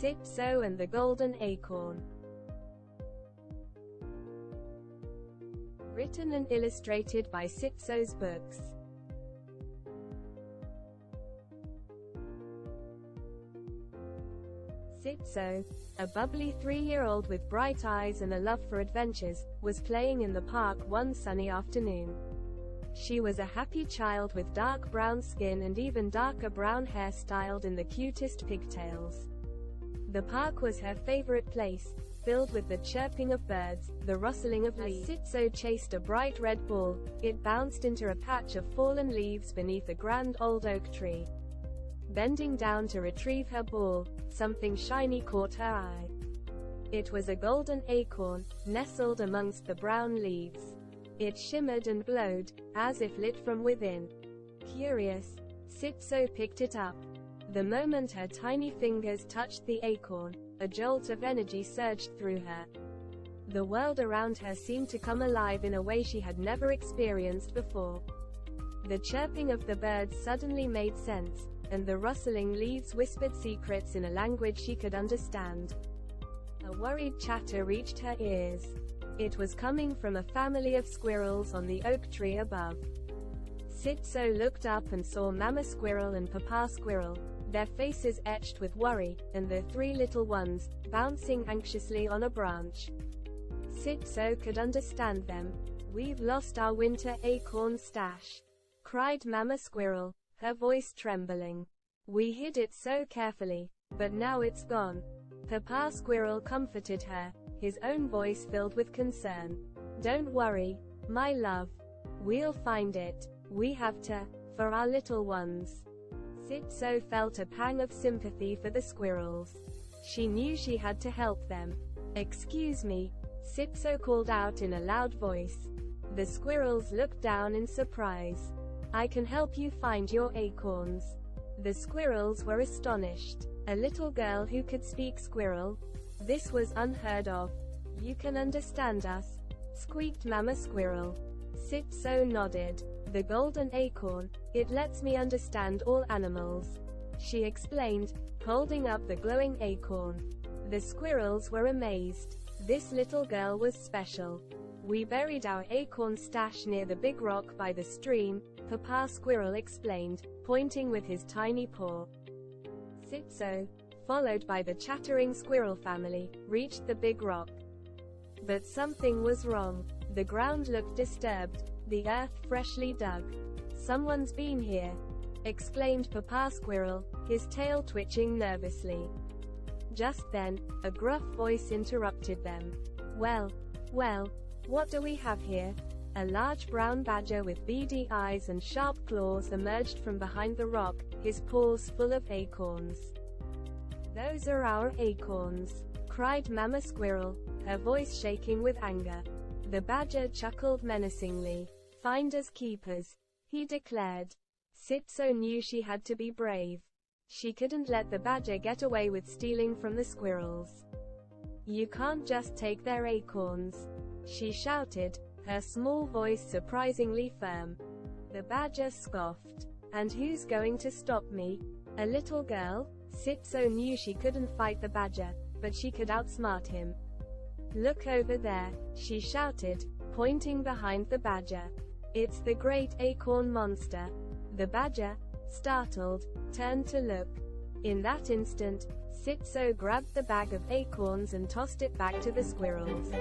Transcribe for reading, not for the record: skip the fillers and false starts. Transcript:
Sitso and the Golden Acorn. Written and illustrated by Sitso's Books. Sitso, a bubbly 3-year-old with bright eyes and a love for adventures, was playing in the park one sunny afternoon. She was a happy child with dark brown skin and even darker brown hair styled in the cutest pigtails. The park was her favorite place, filled with the chirping of birds, the rustling of leaves. As Sitso chased a bright red ball, it bounced into a patch of fallen leaves beneath a grand old oak tree. Bending down to retrieve her ball, something shiny caught her eye. It was a golden acorn, nestled amongst the brown leaves. It shimmered and glowed, as if lit from within. Curious, Sitso picked it up. The moment her tiny fingers touched the acorn, a jolt of energy surged through her. The world around her seemed to come alive in a way she had never experienced before. The chirping of the birds suddenly made sense, and the rustling leaves whispered secrets in a language she could understand. A worried chatter reached her ears. It was coming from a family of squirrels on the oak tree above. Sitso looked up and saw Mama Squirrel and Papa Squirrel, their faces etched with worry, and their 3 little ones, bouncing anxiously on a branch. Sitso could understand them. "We've lost our winter acorn stash," cried Mama Squirrel, her voice trembling. "We hid it so carefully, but now it's gone." Papa Squirrel comforted her, his own voice filled with concern. "Don't worry, my love. We'll find it. We have to, for our little ones." Sitso felt a pang of sympathy for the squirrels. She knew she had to help them. "Excuse me," Sitso called out in a loud voice. The squirrels looked down in surprise. "I can help you find your acorns." The squirrels were astonished. A little girl who could speak squirrel? This was unheard of. "You can understand us?" squeaked Mama Squirrel. Sitso nodded. "The golden acorn, it lets me understand all animals," she explained, holding up the glowing acorn. The squirrels were amazed. This little girl was special. "We buried our acorn stash near the big rock by the stream," Papa Squirrel explained, pointing with his tiny paw. Sitso, followed by the chattering squirrel family, reached the big rock. But something was wrong. The ground looked disturbed, the earth freshly dug. "Someone's been here," exclaimed Papa Squirrel, his tail twitching nervously. Just then, a gruff voice interrupted them. Well, what do we have here?" A large brown badger with beady eyes and sharp claws emerged from behind the rock, his paws full of acorns. "Those are our acorns," cried Mama Squirrel, her voice shaking with anger. The badger chuckled menacingly. "Finders keepers," he declared. Sitso knew she had to be brave. She couldn't let the badger get away with stealing from the squirrels. "You can't just take their acorns," she shouted, her small voice surprisingly firm. The badger scoffed. "And who's going to stop me? A little girl?" Sitso knew she couldn't fight the badger, but she could outsmart him. "Look over there," she shouted, pointing behind the badger. "It's the great acorn monster." The badger, startled, turned to look. In that instant, Sitso grabbed the bag of acorns and tossed it back to the squirrels.